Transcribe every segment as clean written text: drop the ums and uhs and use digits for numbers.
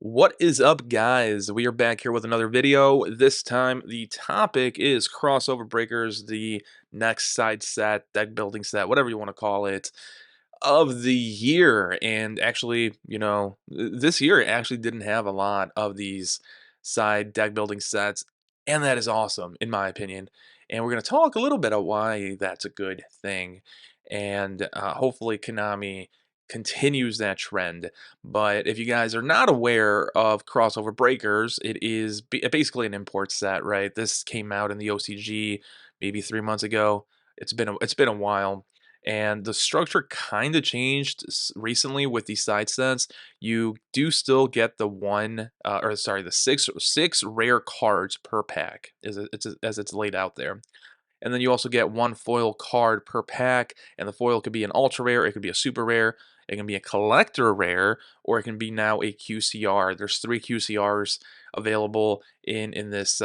What is up, guys? We are back here with another video. This time, the topic is crossover breakers, the next side set, deck building set, whatever you want to call it, of the year. And actually, this year it actually didn't have a lot of these side deck building sets, and that is awesome, in my opinion. And we're going to talk a little bit about why that's a good thing. And hopefully, Konami continues that trend. But if you guys are not aware of crossover breakers, it is basically an import set, right? This came out in the OCG maybe 3 months ago. It's been a while, and the structure kind of changed recently with these side sets. You do still get the the six rare cards per pack, as it's laid out there. And then you also get one foil card per pack, and the foil could be an ultra rare, it could be a super rare, it can be a collector rare, or it can be now a QCR. There's 3 QCRs available in this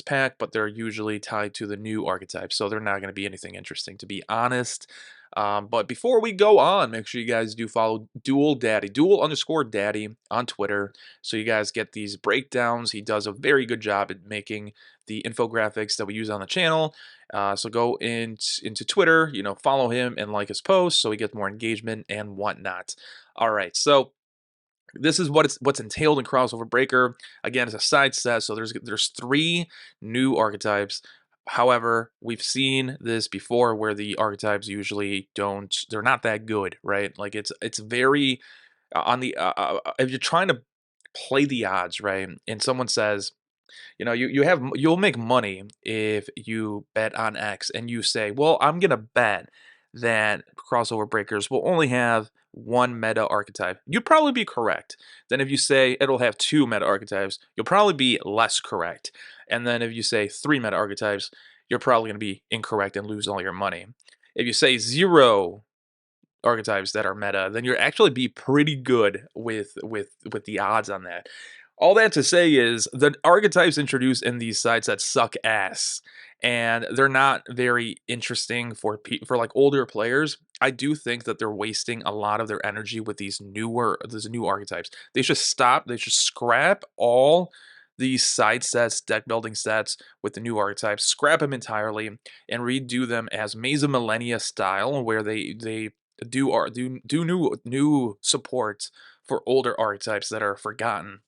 pack, but they're usually tied to the new archetype, so they're not going to be anything interesting, to be honest. But before we go on, make sure you guys do follow DUEL Daddy, Duel_Daddy on Twitter, so you guys get these breakdowns. He does a very good job at making the infographics that we use on the channel. So go into Twitter, follow him and like his posts so he gets more engagement and whatnot. All right, so this is what's entailed in Crossover Breaker. Again, it's a side set, so there's 3 new archetypes. However, we've seen this before where the archetypes usually they're not that good, right? Like it's very on the if you're trying to play the odds, right? And someone says, you'll make money if you bet on X, and you say, well, I'm gonna bet that crossover breakers will only have 1 meta archetype. You'd probably be correct. Then if you say it'll have 2 meta archetypes, you'll probably be less correct. And then if you say 3 meta archetypes, you're probably gonna be incorrect and lose all your money. If you say 0 archetypes that are meta, then you'll actually be pretty good with the odds on that. All that to say is the archetypes introduced in these sites that suck ass, and they're not very interesting for like older players. I do think that they're wasting a lot of their energy with these new archetypes. They should stop. They should scrap all these side sets, deck building sets with the new archetypes, scrap them entirely, and redo them as 𝗦𝗨𝗣𝗣𝗢𝗔 style, where they do new support for older archetypes that are forgotten.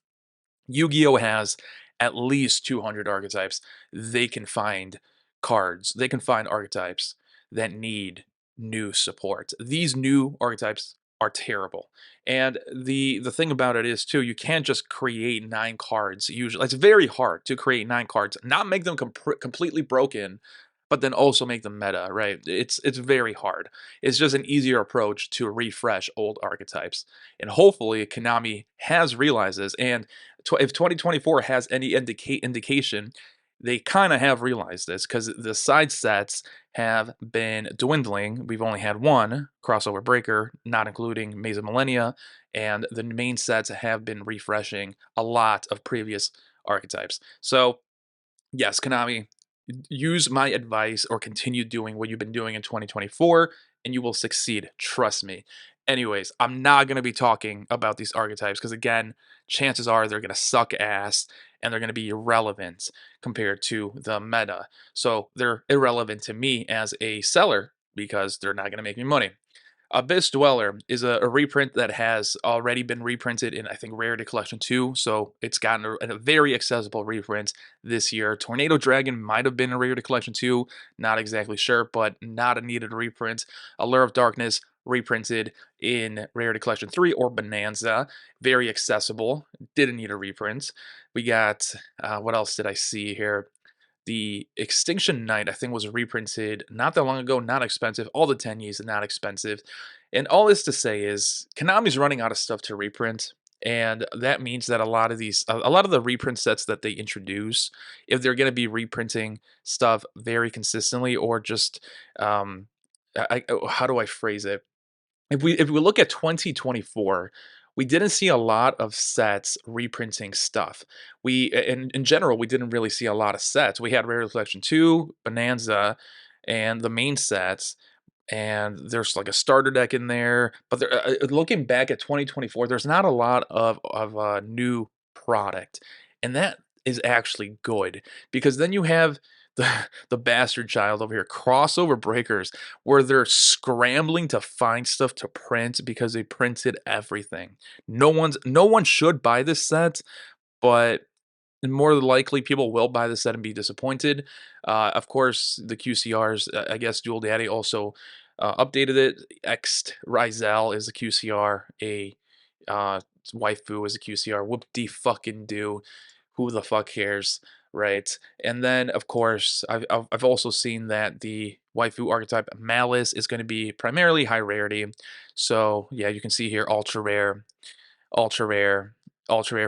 Yu-Gi-Oh has at least 200 archetypes. They can find cards. They can find archetypes that need new support. These new archetypes are terrible. And the thing about it is too, you can't just create 9 cards. Usually, it's very hard to create 9 cards, not make them completely broken, but then also make them meta, right? It's very hard. It's just an easier approach to refresh old archetypes. And hopefully Konami has realized this, and if 2024 has any indication, they kind of have realized this, because the side sets have been dwindling. We've only had 1 crossover breaker, not including 𝗦𝗨𝗣𝗡𝗅, and the main sets have been refreshing a lot of previous archetypes. So yes, Konami, use my advice or continue doing what you've been doing in 2024, and you will succeed. Trust me. Anyways, I'm not going to be talking about these archetypes because, again, chances are they're going to suck ass and they're going to be irrelevant compared to the meta. So they're irrelevant to me as a seller because they're not going to make me money. Abyss Dweller is a reprint that has already been reprinted in, I think, Rarity Collection 2, so it's gotten a very accessible reprint this year. Tornado Dragon might have been in Rarity Collection 2, not exactly sure, but not a needed reprint. Allure of Darkness reprinted in Rarity Collection 3 or Bonanza, very accessible, didn't need a reprint. We got, what else did I see here? The Extinction Knight, I think, was reprinted not that long ago, not expensive. All the Tenyis, not expensive. And all this to say is Konami's running out of stuff to reprint. And that means that a lot of the reprint sets that they introduce, if they're going to be reprinting stuff very consistently, or just, how do I phrase it? If we look at 2024, we didn't see a lot of sets reprinting stuff. In general, we didn't really see a lot of sets. We had Rare Collection 2, Bonanza, and the main sets, and there's like a starter deck in there. But looking back at 2024, there's not a lot of new product. And that is actually good because then you have the the bastard child over here, crossover breakers, where they're scrambling to find stuff to print because they printed everything. No one should buy this set, but more than likely people will buy the set and be disappointed. Of course, the QCRs, I guess Dual Daddy also updated it. 𝗦𝗦𝗣𝗣𝗢𝗥𝗧 is a QCR, a uh, waifu is a QCR. Whoop de fucking do. Who the fuck cares, right? And then, of course, I've also seen that the waifu archetype Malice is going to be primarily high rarity. So yeah, you can see here ultra rare, ultra rare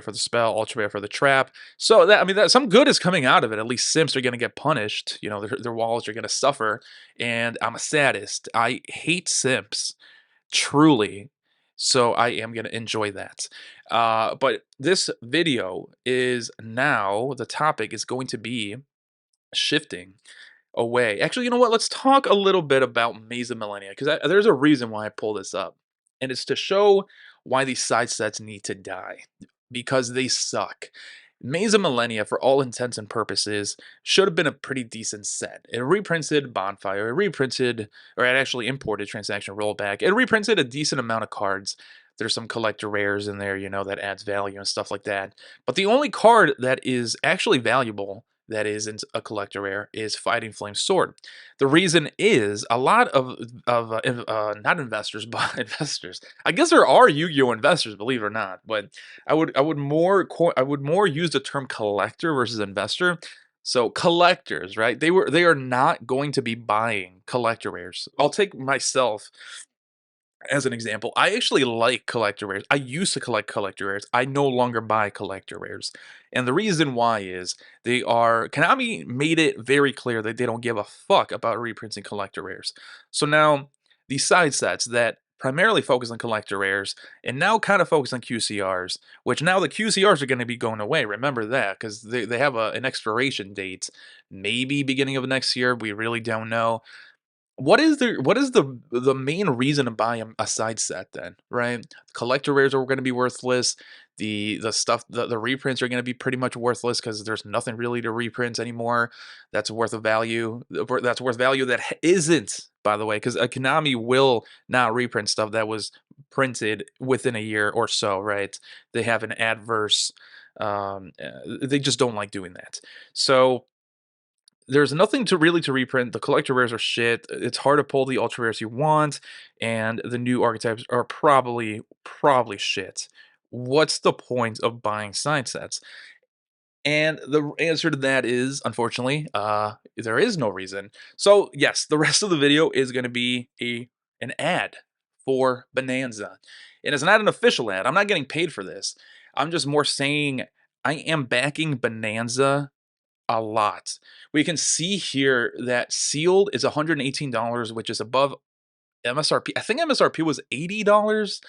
for the spell, ultra rare for the trap. So that, I mean, that some good is coming out of it. At least simps are going to get punished. You know, their wallets are going to suffer. And I'm a sadist. I hate simps, truly. So I am going to enjoy that. But this video is now, the topic is going to be shifting away. Actually, you know what? Let's talk a little bit about 𝗦𝗨𝗣𝗣𝗢𝗥𝗧 Millennia, because there's a reason why I pull this up, and it's to show why these side sets need to die, because they suck. 𝗦𝗨𝗣𝗧 Millennia, for all intents and purposes, should have been a pretty decent set. It reprinted Bonfire, it reprinted, or it actually imported Transaction Rollback, it reprinted a decent amount of cards. There's some collector rares in there, you know, that adds value and stuff like that. But the only card that is actually valuable that isn't a collector rare is Fighting Flame Sword. The reason is a lot of not investors, but investors. I guess there are Yu-Gi-Oh investors, believe it or not, but I would more use the term collector versus investor. So collectors, right? They are not going to be buying collector rares. I'll take myself as an example. I actually like collector rares. I used to collect collector rares. I no longer buy collector rares. And the reason why is Konami made it very clear that they don't give a fuck about reprinting collector rares. So now these side sets that primarily focus on collector rares and now kind of focus on QCRs, which now the QCRs are going to be going away. Remember that, because they have an expiration date, maybe beginning of next year. We really don't know. What is the main reason to buy a side set then, right? Collector rares are going to be worthless. The stuff the reprints are going to be pretty much worthless because there's nothing really to reprint anymore. That's worth a value. That's worth value that isn't, by the way, because Konami will not reprint stuff that was printed within a year or so, right? They have an adverse. They just don't like doing that. So there's nothing to reprint. The collector rares are shit. It's hard to pull the ultra rares you want, and the new archetypes are probably shit. What's the point of buying side sets? And the answer to that is, unfortunately, there is no reason. So yes, the rest of the video is going to be an ad for Bonanza, and it's not an official ad. I'm not getting paid for this. I'm just more saying I am backing Bonanza a lot. We can see here that sealed is $118, which is above MSRP. I think MSRP was $80.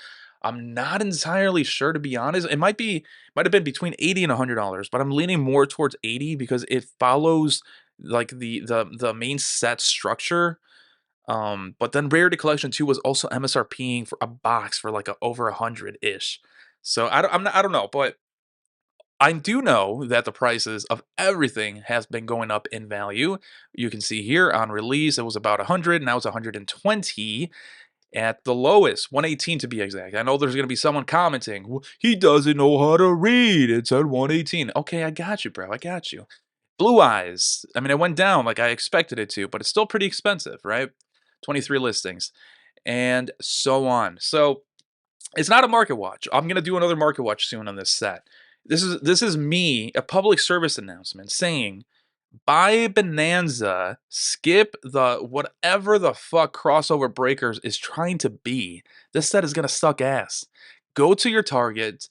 I'm not entirely sure, to be honest. Might have been between $80 and $100, but I'm leaning more towards 80 because it follows like the main set structure. But then Rarity Collection 2 was also MSRPing for a box for like over 100-ish. So I don't know, but I do know that the prices of everything has been going up in value. You can see here on release, it was about 100, now it's 120 at the lowest, 118 to be exact. I know there's going to be someone commenting, "Well, he doesn't know how to read. It's at 118. Okay, I got you, bro. I got you. Blue Eyes. I mean, it went down like I expected it to, but it's still pretty expensive, right? 23 listings and so on. So it's not a market watch. I'm gonna do another market watch soon on this set. This is me, a public service announcement saying buy Bonanza, skip the whatever the fuck crossover breakers is trying to be. This set is gonna suck ass. Go to your Target,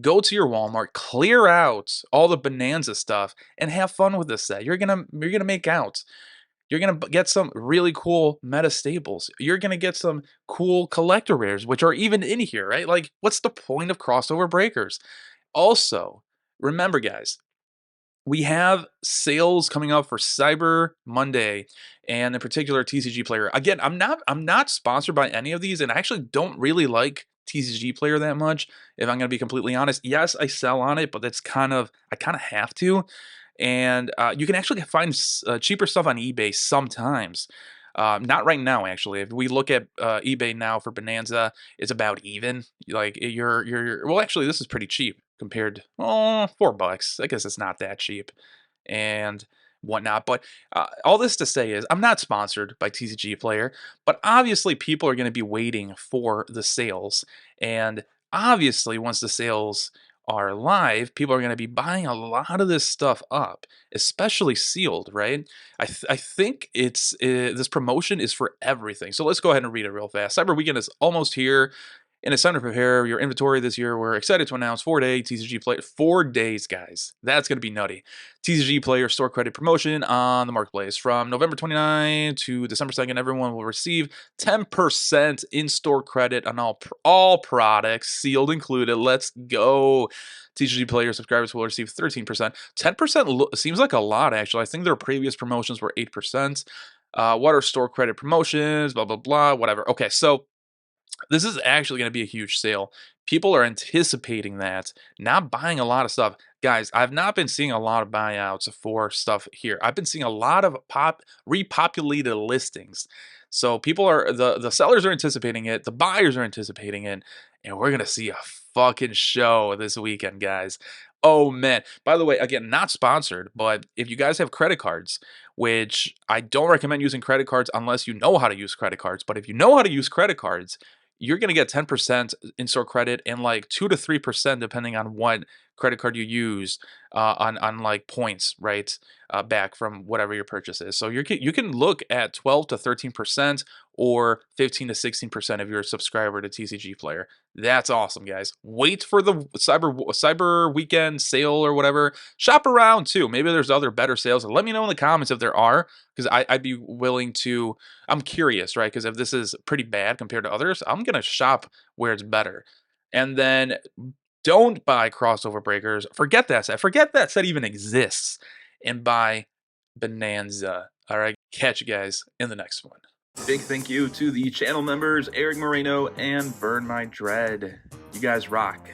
go to your Walmart, clear out all the Bonanza stuff, and have fun with this set. You're gonna make out. You're going to get some really cool meta staples. You're going to get some cool collector rares, which are even in here, right? Like, what's the point of crossover breakers? Also, remember, guys, we have sales coming up for Cyber Monday, and in particular TCG Player. Again, I'm not sponsored by any of these, and I actually don't really like TCG player that much, if I'm gonna be completely honest. Yes, I sell on it, but that's I kind of have to. And you can actually find cheaper stuff on eBay sometimes. Not right now, actually. If we look at eBay now for Bonanza, it's about even. Like well, actually, this is pretty cheap compared. Oh, $4. I guess it's not that cheap, and whatnot. But all this to say is, I'm not sponsored by TCG Player, but obviously, people are going to be waiting for the sales, and obviously, once the sales are live, people are going to be buying a lot of this stuff up, especially sealed, right? I think this promotion is for everything. So let's go ahead and read it real fast. Cyber Weekend is almost here. And it's time to prepare your inventory this year. We're excited to announce 4-day TCG Player. 4 days, guys. That's going to be nutty. TCG Player store credit promotion on the marketplace. From November 29 to December 2nd, everyone will receive 10% in-store credit on all products, sealed included. Let's go. TCG Player subscribers will receive 13%. 10% seems like a lot, actually. I think their previous promotions were 8%. What are store credit promotions? Blah, blah, blah, whatever. Okay, so this is actually going to be a huge sale. People are anticipating that, not buying a lot of stuff. Guys, I've not been seeing a lot of buyouts for stuff here. I've been seeing a lot of repopulated listings. So people are the sellers are anticipating it, the buyers are anticipating it, and we're going to see a fucking show this weekend, guys. Oh man. By the way, again, not sponsored, but if you guys have credit cards, which I don't recommend using credit cards unless you know how to use credit cards, but if you know how to use credit cards, you're going to get 10% in-store credit and like 2 to 3% depending on what credit card you use on like points, right? Back from whatever your purchase is. So you can look at 12 to 13% or 15 to 16% of your subscriber to TCG Player. That's awesome, guys. Wait for the cyber weekend sale or whatever. Shop around too. Maybe there's other better sales. Let me know in the comments if there are, because I'd be willing to. I'm curious, right? Because if this is pretty bad compared to others, I'm gonna shop where it's better. And then don't buy crossover breakers. Forget that set. Forget that set even exists, and buy Bonanza. All right. Catch you guys in the next one. Big thank you to the channel members, Eric Moreno and Burn My Dread. You guys rock.